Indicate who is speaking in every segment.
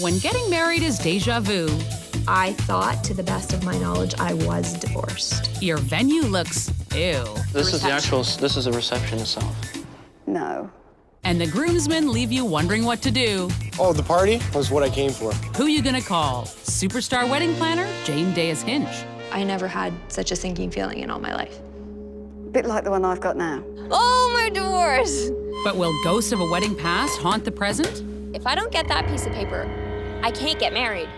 Speaker 1: When getting married is déjà vu,
Speaker 2: I thought, to the best of my knowledge, I was divorced.
Speaker 1: your venue looks ew.
Speaker 3: This is the reception itself.
Speaker 4: No.
Speaker 1: And the groomsmen leave you wondering what to do.
Speaker 5: Oh, the party was what I came for.
Speaker 1: Who you gonna call? Superstar wedding planner, Dayus Hinch.
Speaker 2: I never had such a sinking feeling in all my life.
Speaker 4: Bit like the one I've got now.
Speaker 6: Oh, my divorce!
Speaker 1: But will ghosts of a wedding past haunt the present?
Speaker 6: If I don't get that piece of paper, I can't get married.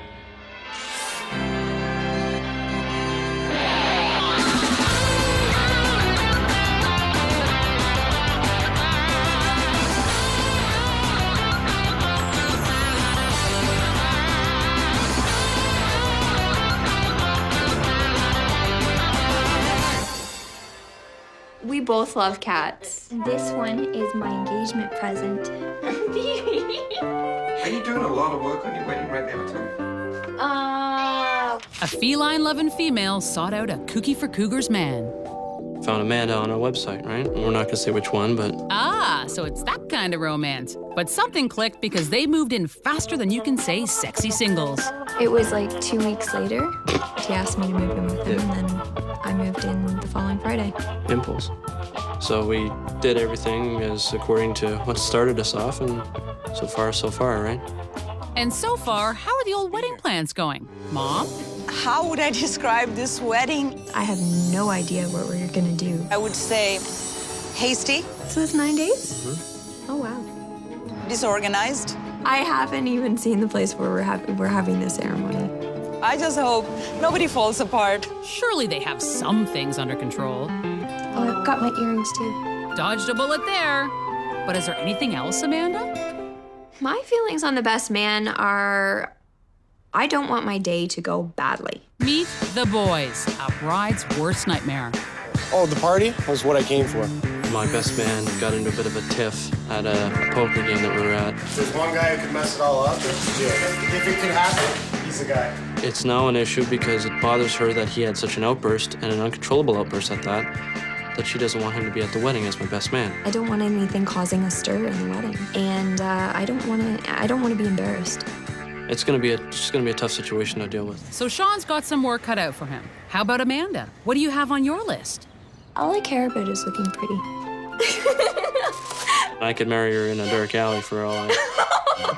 Speaker 2: We both love cats.
Speaker 7: This one is my engagement present.
Speaker 8: Are you doing a lot of work on your wedding right now, too?
Speaker 1: A feline-loving female sought out a kooky for cougars man.
Speaker 3: Found Amanda on our website, right? We're not gonna say which one, but
Speaker 1: Ah, so it's that kind of romance. But something clicked because they moved in faster than you can say sexy singles.
Speaker 2: It was like 2 weeks later. He asked me to move in with him, and then I moved in the following Friday.
Speaker 3: impulse. So we did everything as according to what started us off, and so far, right?
Speaker 1: And so far, how are the old wedding plans going? Mom?
Speaker 9: How would I describe this wedding?
Speaker 2: I have no idea what we're gonna do.
Speaker 9: I would say hasty,
Speaker 2: So it's 9 days? Oh, wow.
Speaker 9: disorganized.
Speaker 2: I haven't even seen the place where we're having this ceremony.
Speaker 9: I just hope nobody falls apart.
Speaker 1: Surely they have some things under control.
Speaker 7: Oh, I've got my earrings too.
Speaker 1: Dodged a bullet there. But is there anything else, Amanda?
Speaker 2: My feelings on the best man are, I don't want my day to go badly.
Speaker 1: Meet the boys, a bride's worst nightmare.
Speaker 5: Oh, the party was what I came for.
Speaker 3: My best man got into a bit of a tiff at a poker game that we were at.
Speaker 5: There's one guy who could mess it all up. If it could happen, he's the guy.
Speaker 3: It's now an issue because it bothers her that he had such an outburst, and an uncontrollable outburst at that she doesn't want him to be at the wedding as my best man.
Speaker 2: I don't want anything causing a stir in the wedding, and I don't want to be embarrassed.
Speaker 3: It's gonna be a tough situation to deal with.
Speaker 1: So Shaun's got some work cut out for him. How about Amanda? What do you have on your list?
Speaker 2: All I care about is looking pretty.
Speaker 3: I could marry her in a dark alley for all I...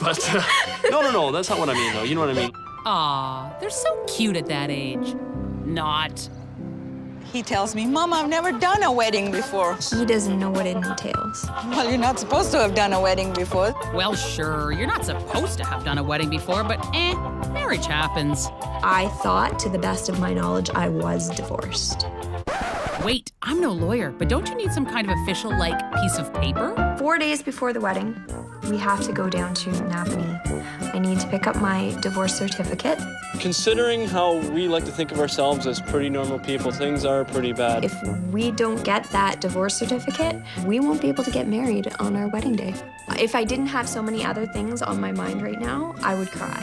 Speaker 3: But, no, that's not what I mean, though. You know what I mean?
Speaker 1: Aw, they're so cute at that age. Not.
Speaker 9: He tells me, Mom, I've never done a wedding before.
Speaker 2: He doesn't know what it entails.
Speaker 9: Well, you're not supposed to have done a wedding before.
Speaker 1: Well, sure, you're not supposed to have done a wedding before, but marriage happens.
Speaker 2: I thought, to the best of my knowledge, I was divorced.
Speaker 1: Wait, I'm no lawyer, but don't you need some kind of official, piece of paper?
Speaker 2: 4 days before the wedding, we have to go down to Napanee. I need to pick up my divorce certificate.
Speaker 3: Considering how we like to think of ourselves as pretty normal people, things are pretty bad.
Speaker 2: If we don't get that divorce certificate, we won't be able to get married on our wedding day. If I didn't have so many other things on my mind right now, I would cry.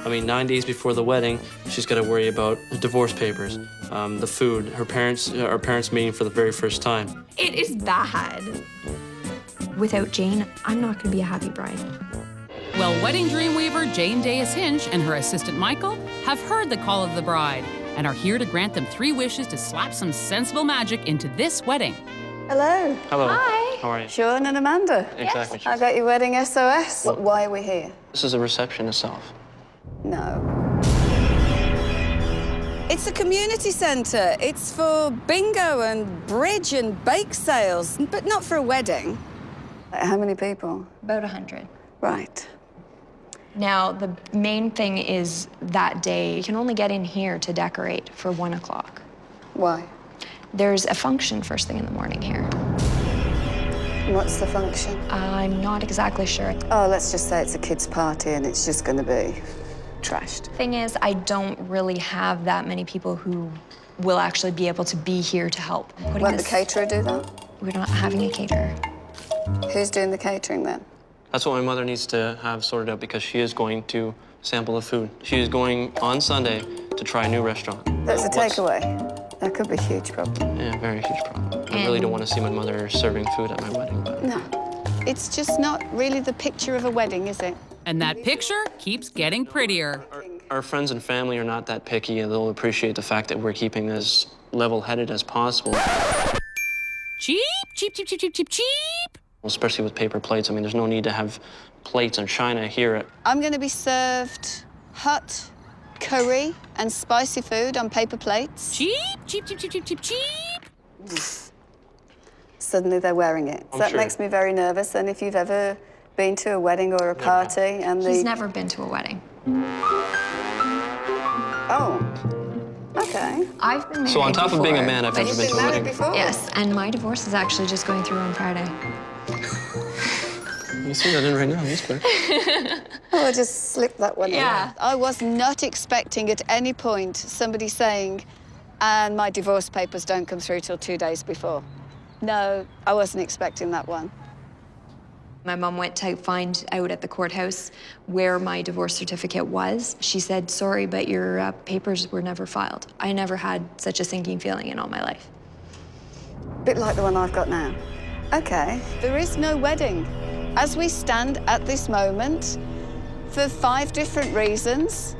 Speaker 3: I mean, 9 days before the wedding, she's got to worry about divorce papers, the food, our parents meeting for the very first time.
Speaker 2: It is bad. Without Jane, I'm not going to be a happy bride.
Speaker 1: Well, wedding dreamweaver Jane Dayus Hinch and her assistant Michael have heard the call of the bride and are here to grant them 3 wishes to slap some sensible magic into this wedding.
Speaker 4: Hello.
Speaker 3: Hello.
Speaker 2: Hi.
Speaker 3: How are you?
Speaker 4: Shaun and Amanda.
Speaker 3: Exactly.
Speaker 4: I got your wedding SOS. Why are we here?
Speaker 3: This is the reception itself.
Speaker 4: No.
Speaker 10: It's a community centre. It's for bingo and bridge and bake sales, but not for a wedding.
Speaker 4: How many people?
Speaker 2: About 100.
Speaker 4: Right.
Speaker 2: Now, the main thing is that day, you can only get in here to decorate for 1 o'clock.
Speaker 4: Why?
Speaker 2: There's a function first thing in the morning here.
Speaker 4: What's the function?
Speaker 2: I'm not exactly sure.
Speaker 4: Oh, let's just say it's a kid's party and it's just going to be trashed.
Speaker 2: Thing is, I don't really have that many people who will actually be able to be here to help.
Speaker 4: Won't the caterer do that?
Speaker 2: We're not having a caterer.
Speaker 4: Who's doing the catering then?
Speaker 3: That's what my mother needs to have sorted out because she is going to sample the food. She is going on Sunday to try a new restaurant.
Speaker 4: That's a takeaway. That could be a huge problem.
Speaker 3: Yeah, very huge problem. I really don't want to see my mother serving food at my wedding. But...
Speaker 10: No. It's just not really the picture of a wedding, is it?
Speaker 1: And that picture keeps getting prettier.
Speaker 3: Our friends and family are not that picky, and they'll appreciate the fact that we're keeping as level-headed as possible.
Speaker 1: Cheap, cheap, cheap, cheap, cheap, cheap, cheap.
Speaker 3: Especially with paper plates. I mean, there's no need to have plates and china here.
Speaker 10: I'm going to be served hot curry and spicy food on paper plates.
Speaker 1: Cheap, cheap, cheap, cheap, cheap, cheap, cheap.
Speaker 4: Suddenly they're wearing it. So that makes me very nervous. And if you've ever been to a wedding or a party and
Speaker 2: He's never been to a wedding.
Speaker 4: Oh, okay.
Speaker 2: I've been married
Speaker 3: So on top
Speaker 2: before.
Speaker 3: of being a man, I've never been to a wedding.
Speaker 4: Before?
Speaker 2: Yes, and my divorce is actually just going through on Friday.
Speaker 3: You see that in right now, that's quick.
Speaker 4: Oh, I just slipped that one in.
Speaker 10: Yeah. I was not expecting at any point somebody saying, and my divorce papers don't come through till 2 days before. No, I wasn't expecting that one.
Speaker 2: My mom went to find out at the courthouse where my divorce certificate was. She said, sorry, but your papers were never filed. I never had such a sinking feeling in all my life.
Speaker 4: Bit like the one I've got now. Okay.
Speaker 10: There is no wedding. As we stand at this moment, for 5 different reasons,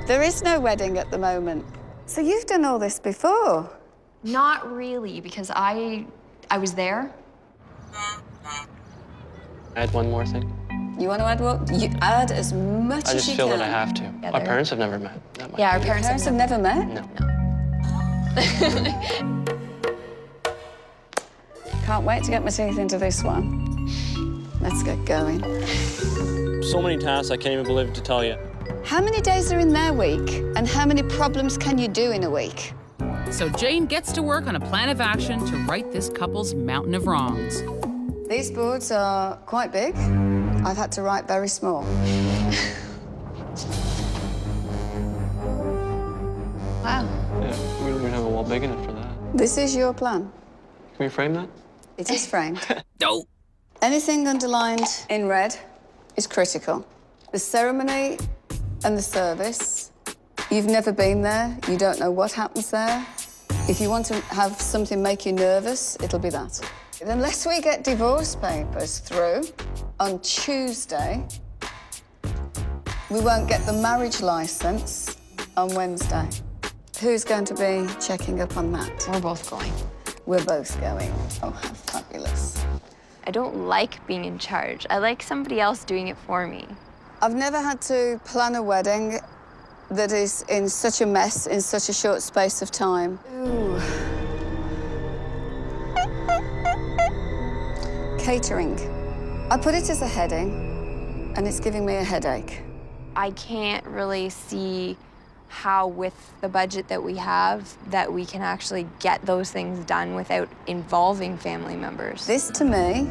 Speaker 10: there is no wedding at the moment.
Speaker 4: So you've done all this before?
Speaker 2: Not really, because I was there.
Speaker 3: Add one more thing.
Speaker 10: You want to add what? You add as much
Speaker 3: I
Speaker 10: as
Speaker 3: just
Speaker 10: you
Speaker 3: feel
Speaker 10: can.
Speaker 3: that I have to.
Speaker 2: Yeah,
Speaker 3: Our parents have never met. That might
Speaker 2: Yeah, our
Speaker 3: be-
Speaker 2: parents
Speaker 10: Parents have never met?
Speaker 3: No.
Speaker 10: Can't wait to get my teeth into this one. Let's get going.
Speaker 3: So many tasks, I can't even believe it to tell you.
Speaker 10: How many days are in their week? And how many problems can you do in a week?
Speaker 1: So Jane gets to work on a plan of action to right this couple's mountain of wrongs.
Speaker 4: These boards are quite big. I've had to write very small.
Speaker 2: Wow.
Speaker 3: Yeah, we don't even have a wall big enough for that.
Speaker 4: This is your plan.
Speaker 3: Can we frame that?
Speaker 4: It is framed.
Speaker 1: No.
Speaker 4: Anything underlined in red is critical. The ceremony and the service, you've never been there, you don't know what happens there. If you want to have something make you nervous, it'll be that. Unless we get divorce papers through on Tuesday, we won't get the marriage license on Wednesday. Who's going to be checking up on that?
Speaker 2: We're both going.
Speaker 4: We're both going. Oh, how fabulous.
Speaker 6: I don't like being in charge. I like somebody else doing it for me.
Speaker 4: I've never had to plan a wedding that is in such a mess in such a short space of time. Ooh. Catering. I put it as a heading, and it's giving me a headache.
Speaker 6: I can't really see how, with the budget that we have, that we can actually get those things done without involving family members.
Speaker 4: This, to me,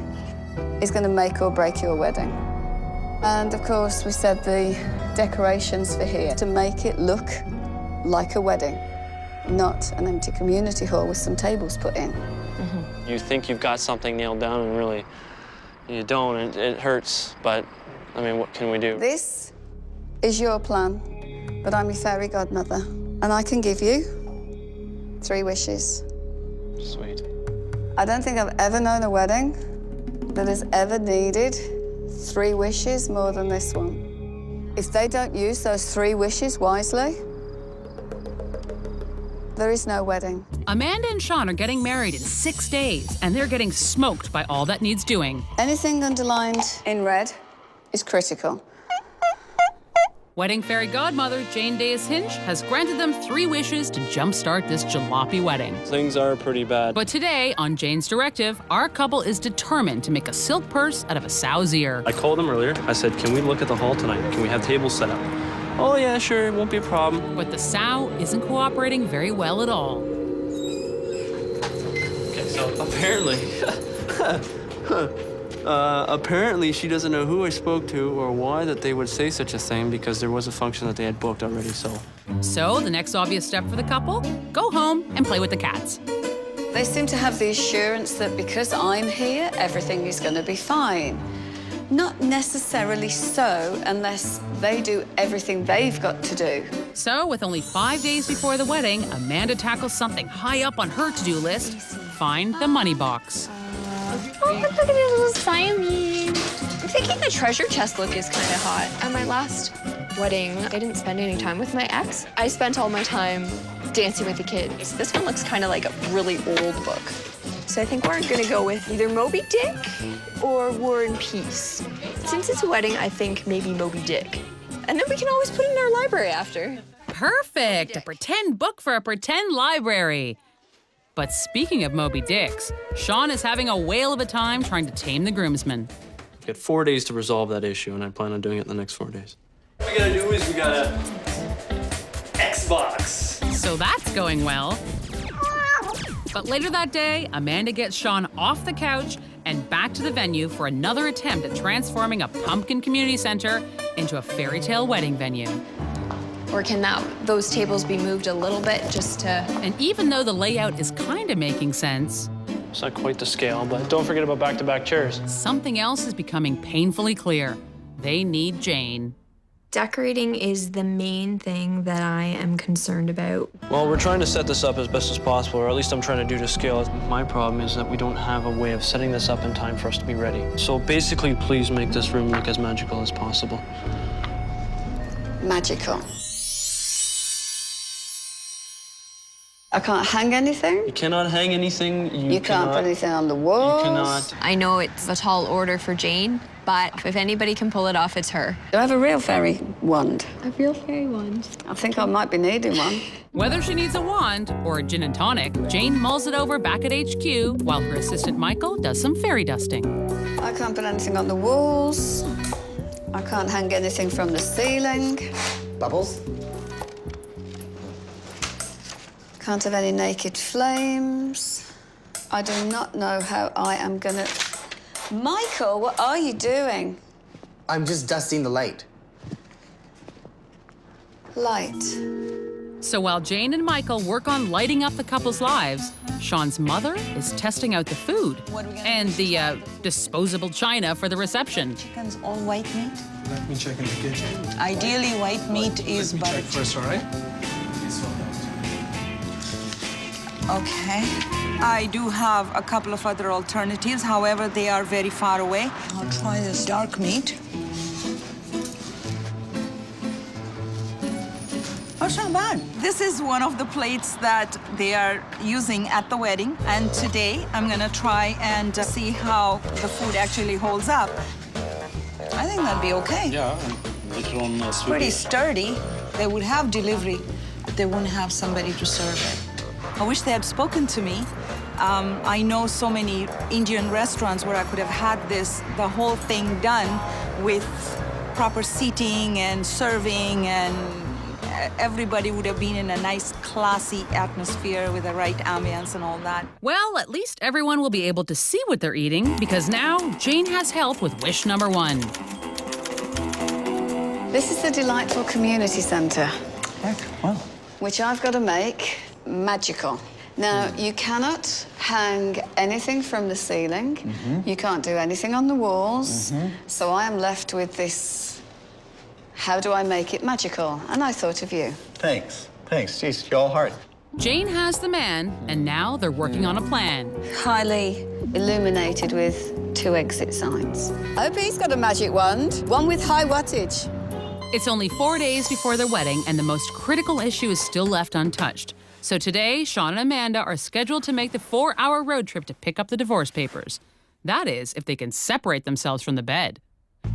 Speaker 4: is going to make or break your wedding. And, of course, we said the decorations for here to make it look like a wedding, not an empty community hall with some tables put in.
Speaker 3: You think you've got something nailed down, and really, you don't, and it hurts. But, I mean, what can we do?
Speaker 4: This is your plan, but I'm your fairy godmother, and I can give you 3 wishes.
Speaker 3: Sweet.
Speaker 4: I don't think I've ever known a wedding that has ever needed 3 wishes more than this one. If they don't use those 3 wishes wisely, there is no wedding.
Speaker 1: Amanda and Shaun are getting married in 6 days, and they're getting smoked by all that needs doing.
Speaker 4: Anything underlined in red is critical.
Speaker 1: Wedding fairy godmother Jane Dayus Hinch has granted them 3 wishes to jumpstart this jalopy wedding.
Speaker 3: Things are pretty bad.
Speaker 1: But today, on Jane's directive, our couple is determined to make a silk purse out of a sow's ear.
Speaker 3: I called them earlier. I said, can we look at the hall tonight? Can we have tables set up? Oh, yeah, sure, it won't be a problem.
Speaker 1: But the sow isn't cooperating very well at all.
Speaker 3: Okay, so apparently she doesn't know who I spoke to or why that they would say such a thing, because there was a function that they had booked already, so.
Speaker 1: So the next obvious step for the couple, go home and play with the cats.
Speaker 4: They seem to have the assurance that because I'm here, everything is going to be fine. Not necessarily so, unless they do everything they've got to do.
Speaker 1: So with only 5 days before the wedding, Amanda tackles something high up on her to-do list, find the money box.
Speaker 6: Oh, look at his little Siamese.
Speaker 4: You think
Speaker 2: thinking the treasure chest look is kind of hot. At my last wedding, I didn't spend any time with my ex. I spent all my time dancing with the kids. This one looks kind of like a really old book. So I think we're gonna go with either Moby Dick or War and Peace. Since it's a wedding, I think maybe Moby Dick. And then we can always put it in our library after.
Speaker 1: Perfect! A pretend book for a pretend library. But speaking of Moby Dicks, Shaun is having a whale of a time trying to tame the groomsmen.
Speaker 3: We got 4 days to resolve that issue, and I plan on doing it in the next 4 days.
Speaker 11: What we gotta do is we gotta Xbox.
Speaker 1: So that's going well. But later that day, Amanda gets Shaun off the couch and back to the venue for another attempt at transforming a pumpkin community center into a fairy tale wedding venue.
Speaker 2: Or can those tables be moved a little bit just to...
Speaker 1: And even though the layout is kind of making sense,
Speaker 3: It's not quite the scale, but don't forget about back-to-back chairs.
Speaker 1: something else is becoming painfully clear. They need Jane.
Speaker 2: Decorating is the main thing that I am concerned about.
Speaker 3: Well, we're trying to set this up as best as possible, or at least I'm trying to do to scale. My problem is that we don't have a way of setting this up in time for us to be ready. So basically, please make this room look as magical as possible.
Speaker 10: Magical. I can't hang anything.
Speaker 3: You cannot hang anything.
Speaker 10: You can't put anything on the walls.
Speaker 3: You cannot.
Speaker 2: I know it's a tall order for Jane, but if anybody can pull it off, it's her.
Speaker 10: Do I have a real fairy wand?
Speaker 2: A real fairy wand.
Speaker 10: I think I might be needing one.
Speaker 1: Whether she needs a wand or a gin and tonic, Jane mulls it over back at HQ while her assistant Michael does some fairy dusting.
Speaker 10: I can't put anything on the walls. I can't hang anything from the ceiling.
Speaker 5: Bubbles?
Speaker 10: Can't have any naked flames. I do not know how I am gonna... Michael, what are you doing?
Speaker 5: I'm just dusting the light.
Speaker 10: Light.
Speaker 1: So while Jane and Michael work on lighting up the couple's lives, Shaun's mother is testing out the food and the disposable china for the reception.
Speaker 9: Chicken's all white meat.
Speaker 11: Let me check in the kitchen.
Speaker 9: Ideally, white meat is
Speaker 11: Let me check
Speaker 9: buttered.
Speaker 11: first, all right?
Speaker 9: Okay. I do have a couple of other alternatives. However, they are very far away. I'll try this dark meat. Oh, it's not bad. This is one of the plates that they are using at the wedding. And today, I'm gonna try and see how the food actually holds up. I think that'd be okay.
Speaker 11: Yeah, later on.
Speaker 9: It's pretty sturdy. They would have delivery, but they wouldn't have somebody to serve it. I wish they had spoken to me. I know so many Indian restaurants where I could have had the whole thing done with proper seating and serving, and everybody would have been in a nice, classy atmosphere with the right ambience and all that.
Speaker 1: Well, at least everyone will be able to see what they're eating because now Jane has help with wish number 1.
Speaker 10: This is the delightful community centre,
Speaker 9: Well,
Speaker 10: which I've got to make magical. Now, you cannot hang anything from the ceiling. You can't do anything on the walls. So I am left with this, how do I make it magical? And I thought of you.
Speaker 5: Thanks. Jeez, you're all heart.
Speaker 1: Jane has the man, and now they're working on a plan.
Speaker 10: Highly illuminated with 2 exit signs. Opie's got a magic wand, one with high wattage.
Speaker 1: It's only 4 days before their wedding, and the most critical issue is still left untouched. So today, Shaun and Amanda are scheduled to make the 4-hour road trip to pick up the divorce papers. That is, if they can separate themselves from the bed.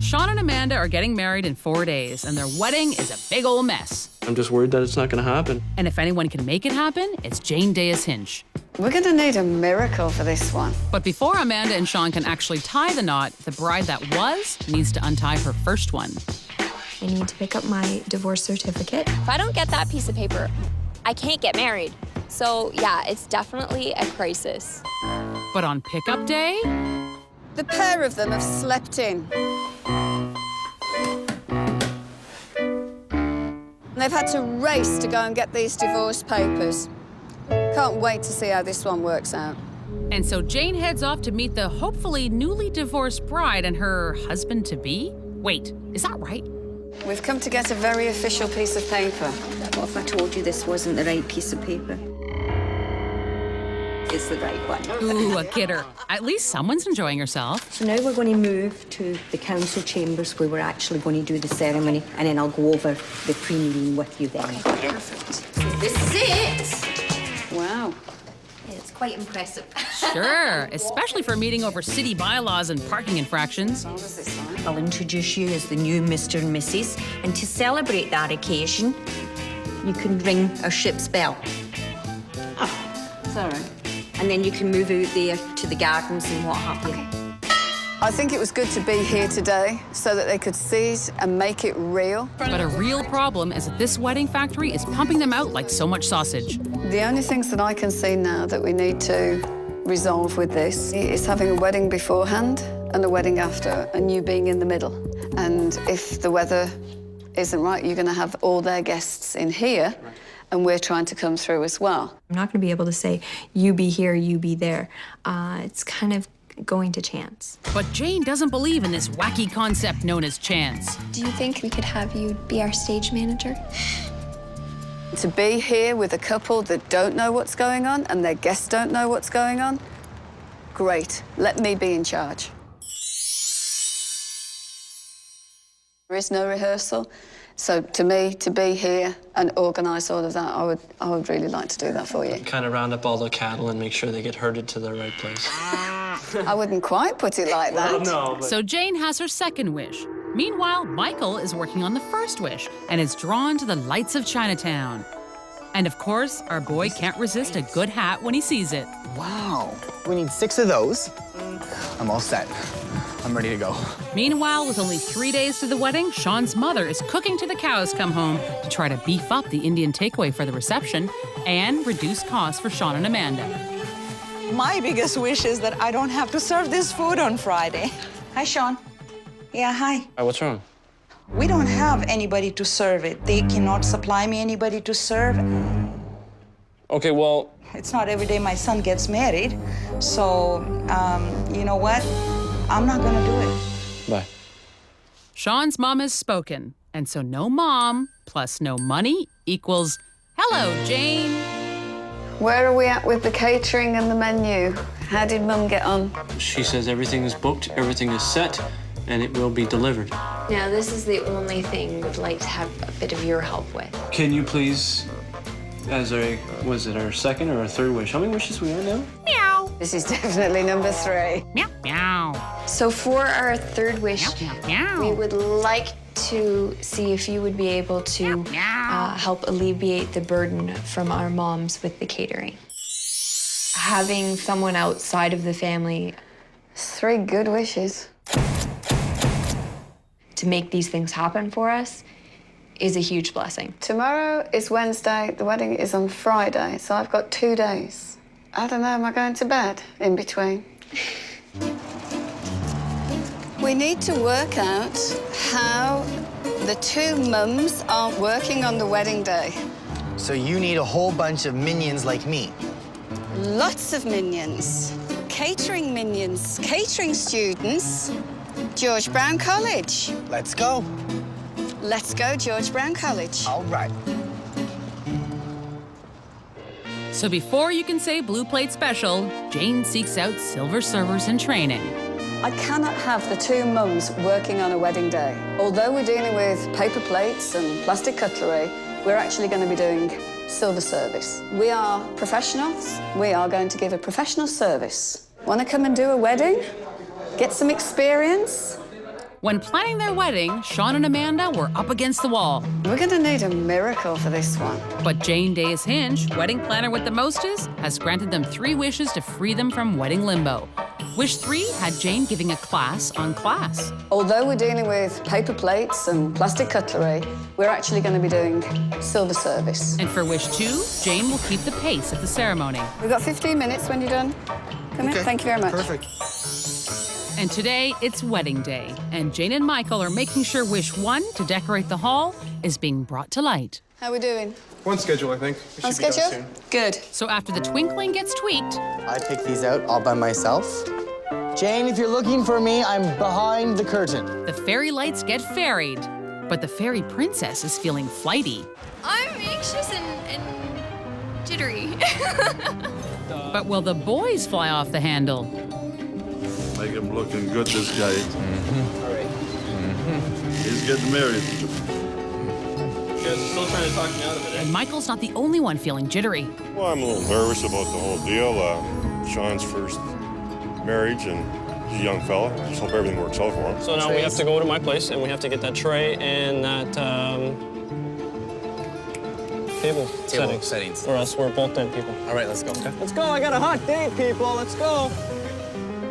Speaker 1: Shaun and Amanda are getting married in 4 days, and their wedding is a big old mess.
Speaker 3: I'm just worried that it's not going to happen.
Speaker 1: And if anyone can make it happen, it's Jane Dayus Hinch.
Speaker 10: We're going to need a miracle for this one.
Speaker 1: But before Amanda and Shaun can actually tie the knot, the bride that was needs to untie her first one.
Speaker 2: I need to pick up my divorce certificate.
Speaker 6: If I don't get that piece of paper, I can't get married. So yeah, it's definitely a crisis.
Speaker 1: But on pickup day,
Speaker 10: The pair of them have slept in. They've had to race to go and get these divorce papers. Can't wait to see how this one works out.
Speaker 1: And so Jane heads off to meet the hopefully newly divorced bride and her husband-to-be. Wait, is that right?
Speaker 10: We've come to get a very official piece of paper.
Speaker 12: What if I told you this wasn't the right piece of paper? is the right one.
Speaker 1: Ooh, a kidder. At least someone's enjoying herself.
Speaker 12: So now we're going to move to the council chambers where we're actually going to do the ceremony, and then I'll go over the pre-meeting with you then.
Speaker 10: Okay, perfect.
Speaker 12: So this is it.
Speaker 10: Wow.
Speaker 12: It's quite impressive.
Speaker 1: Sure, especially for meeting over city bylaws and parking infractions.
Speaker 12: I'll introduce you as the new Mr. and Mrs. And to celebrate that occasion, you can ring our ship's bell.
Speaker 10: Oh, it's all right.
Speaker 12: And then you can move out there to the gardens and what have you.
Speaker 10: I think it was good to be here today so that they could see it and make it real.
Speaker 1: But a real problem is that this wedding factory is pumping them out like so much sausage.
Speaker 10: The only things that I can see now that we need to resolve with this is having a wedding beforehand and a wedding after, and you being in the middle. And if the weather isn't right, you're going to have all their guests in here, and we're trying to come through as well.
Speaker 2: I'm not going to be able to say, you be here, you be there. It's kind of going to chance.
Speaker 1: But Jane doesn't believe in this wacky concept known as chance.
Speaker 7: Do you think we could have you be our stage manager?
Speaker 10: To be here with a couple that don't know what's going on and their guests don't know what's going on, great. Let me be in charge. There is no rehearsal. So to me, to be here and organise all of that, I would really like to do that for you.
Speaker 3: Kind of round up all the cattle and make sure they get herded to the right place.
Speaker 10: I wouldn't quite put it like that.
Speaker 3: Well, no, but...
Speaker 1: So Jane has her second wish. Meanwhile, Michael is working on the first wish and is drawn to the lights of Chinatown. And of course, our boy can't resist a good hat when he sees it.
Speaker 13: Wow. We need 6 of those. I'm all set. I'm ready to go.
Speaker 1: Meanwhile, with only 3 days to the wedding, Shaun's mother is cooking till the cows come home to try to beef up the Indian takeaway for the reception and reduce costs for Shaun and Amanda.
Speaker 9: My biggest wish is that I don't have to serve this food on Friday. Hi, Shaun. Yeah, hi.
Speaker 3: What's wrong?
Speaker 9: We don't have anybody to serve it. They cannot supply me anybody to serve.
Speaker 3: Okay, well...
Speaker 9: It's not every day my son gets married. So, you know what? I'm not gonna do it.
Speaker 3: Bye.
Speaker 1: Shaun's mom has spoken, and so no mom plus no money equals hello, Jane.
Speaker 10: Where are we at with the catering and the menu? How did Mum get on?
Speaker 3: She says everything is booked, everything is set, and it will be delivered.
Speaker 2: Now, this is the only thing we'd like to have a bit of your help with.
Speaker 3: Can you please, as was it our second or our third wish? How many wishes we have now?
Speaker 1: Meow.
Speaker 10: This is definitely number 3.
Speaker 1: Meow, meow.
Speaker 2: So for our third wish, we would like to see if you would be able to help alleviate the burden from our moms with the catering. Having someone outside of the family.
Speaker 10: 3 good wishes.
Speaker 2: To make these things happen for us is a huge blessing.
Speaker 10: Tomorrow is Wednesday, the wedding is on Friday, so I've got 2 days. I don't know, am I going to bed in between? We need to work out how the 2 mums aren't working on the wedding day.
Speaker 13: So you need a whole bunch of minions like me.
Speaker 10: Lots of minions. Catering minions, catering students, George Brown College.
Speaker 13: Let's go.
Speaker 10: Let's go, George Brown College.
Speaker 13: All right.
Speaker 1: So before you can say blue plate special, Jane seeks out silver servers in training.
Speaker 10: I cannot have the 2 mums working on a wedding day. Although we're dealing with paper plates and plastic cutlery, we're actually going to be doing silver service. We are professionals. We are going to give a professional service. Want to come and do a wedding? Get some experience?
Speaker 1: When planning their wedding, Shaun and Amanda were up against the wall.
Speaker 10: We're going to need a miracle for this one.
Speaker 1: But Jane Dayus Hinch, wedding planner with the mostest, has granted them 3 wishes to free them from wedding limbo. Wish 3 had Jane giving a class on class.
Speaker 10: Although we're dealing with paper plates and plastic cutlery, we're actually going to be doing silver service.
Speaker 1: And for wish 2, Jane will keep the pace at the ceremony.
Speaker 10: We've got 15 minutes when you're done. Come in. Thank you very much.
Speaker 13: Perfect.
Speaker 1: And today, it's wedding day, and Jane and Michael are making sure wish 1 to decorate the hall is being brought to light.
Speaker 10: How are we doing?
Speaker 5: On schedule, I think. We
Speaker 10: On
Speaker 5: should be done
Speaker 10: schedule?
Speaker 5: soon.
Speaker 10: Good.
Speaker 1: So after the twinkling gets tweaked,
Speaker 13: I picked these out all by myself. Jane, if you're looking for me, I'm behind the curtain.
Speaker 1: the fairy lights get ferried. But the fairy princess is feeling flighty.
Speaker 7: I'm anxious and jittery.
Speaker 1: But will the boys fly off the handle?
Speaker 14: Make him looking good, this guy. He's getting married.
Speaker 3: You guys are still trying to talk me out of it,
Speaker 1: And Michael's not the only one feeling jittery.
Speaker 15: Well, I'm a little nervous about the whole deal. Shaun's first marriage, and he's a young fella. Just hope everything works out for him.
Speaker 3: So now we have to go to my place, and we have to get that tray and that table settings. Or else we're both dead people.
Speaker 13: All right, let's go. Okay.
Speaker 3: Let's go. I got a hot date, people. Let's go.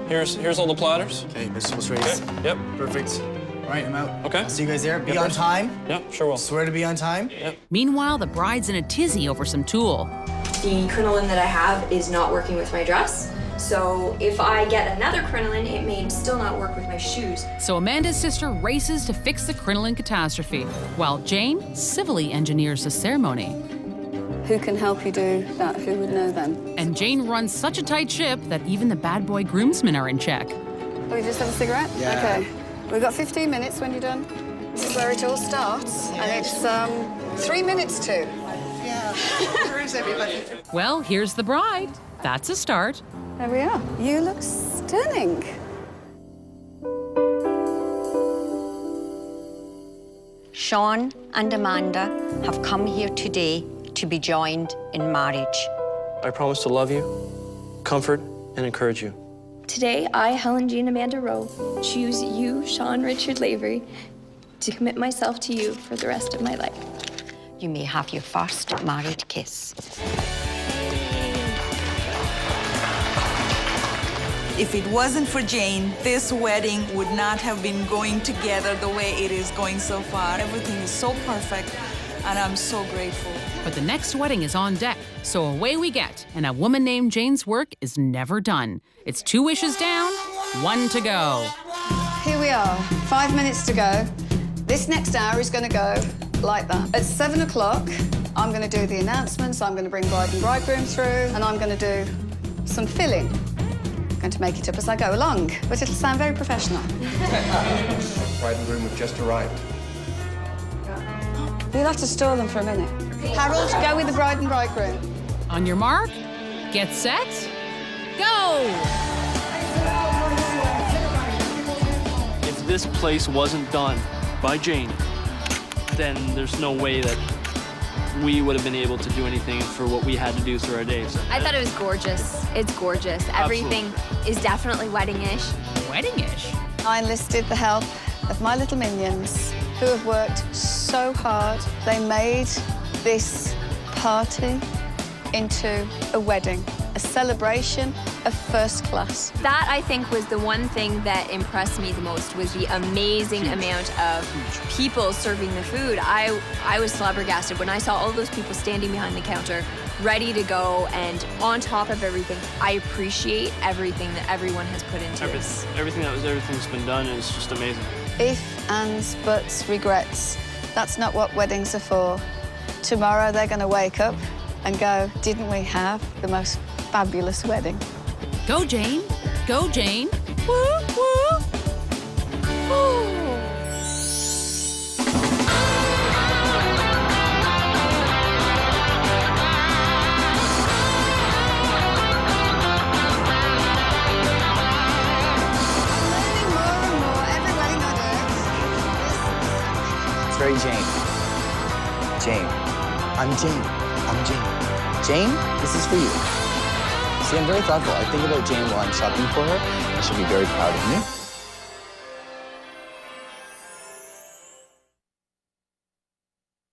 Speaker 3: Here's all the platters.
Speaker 13: Okay, vegetables raised.
Speaker 3: Okay. Yep.
Speaker 13: Perfect. All right, I'm out.
Speaker 3: Okay.
Speaker 13: I'll see you guys there. Be on time.
Speaker 3: Yep, sure will.
Speaker 13: Swear to be on time.
Speaker 3: Yep.
Speaker 1: Meanwhile, the bride's in a tizzy over some tulle.
Speaker 2: The crinoline that I have is not working with my dress. So if I get another crinoline, it may still not work with my shoes.
Speaker 1: So Amanda's sister races to fix the crinoline catastrophe, while Jane civilly engineers the ceremony.
Speaker 4: Who can help you do that? Who would know then?
Speaker 1: And Jane runs such a tight ship that even the bad boy groomsmen are in check.
Speaker 4: Oh, you just have a cigarette?
Speaker 13: Yeah.
Speaker 4: Okay. We've got 15 minutes when you're done. This is where it all starts. And it's 3 minutes to.
Speaker 10: Yeah. Where is everybody?
Speaker 1: Well, here's the bride. That's a start.
Speaker 4: There we are. You look stunning.
Speaker 12: Shaun and Amanda have come here today to be joined in marriage.
Speaker 3: I promise to love you, comfort, and encourage you.
Speaker 7: Today, I, Helen Jean Amanda Rowe, choose you, Shaun Richard Lavery, to commit myself to you for the rest of my life.
Speaker 12: You may have your first married kiss.
Speaker 9: If it wasn't for Jane, this wedding would not have been going together the way it is going so far. Everything is so perfect, and I'm so grateful.
Speaker 1: But the next wedding is on deck, so away we get, and a woman named Jane's work is never done. It's 2 wishes down, 1 to go.
Speaker 4: Here we are, 5 minutes to go. This next hour is going to go like that. At 7 o'clock, I'm going to do the announcements, I'm going to bring bride and bridegroom through, and I'm going to do some filling. I'm going to make it up as I go along, but it'll sound very professional.
Speaker 8: Bride and groom have just arrived.
Speaker 4: You'll have to stall them for a minute. Harold, go with the bride and bridegroom.
Speaker 1: On your mark, get set, go!
Speaker 3: If this place wasn't done by Jane, then there's no way that we would have been able to do anything for what we had to do through our days.
Speaker 6: I thought it was gorgeous. It's gorgeous. Everything is definitely wedding-ish.
Speaker 1: Wedding-ish?
Speaker 4: I enlisted the help of my little minions who have worked so hard. They made this party into a wedding, a celebration of first class.
Speaker 6: That, I think, was the one thing that impressed me the most, was the amazing amount of people serving the food. I was flabbergasted when I saw all those people standing behind the counter, ready to go, and on top of everything, I appreciate everything that everyone has put into this.
Speaker 3: Everything's been done is just amazing.
Speaker 4: If, ands, buts, regrets, that's not what weddings are for. Tomorrow they're going to wake up and go, didn't we have the most fabulous wedding?
Speaker 1: Go, Jane. Go, Jane. Woo, woo. Woo.
Speaker 13: It's very Jane. Jane. I'm Jane. I'm Jane. Jane, this is for you. See, I'm very thoughtful. I think about Jane while I'm shopping for her, and she'll be very proud of me.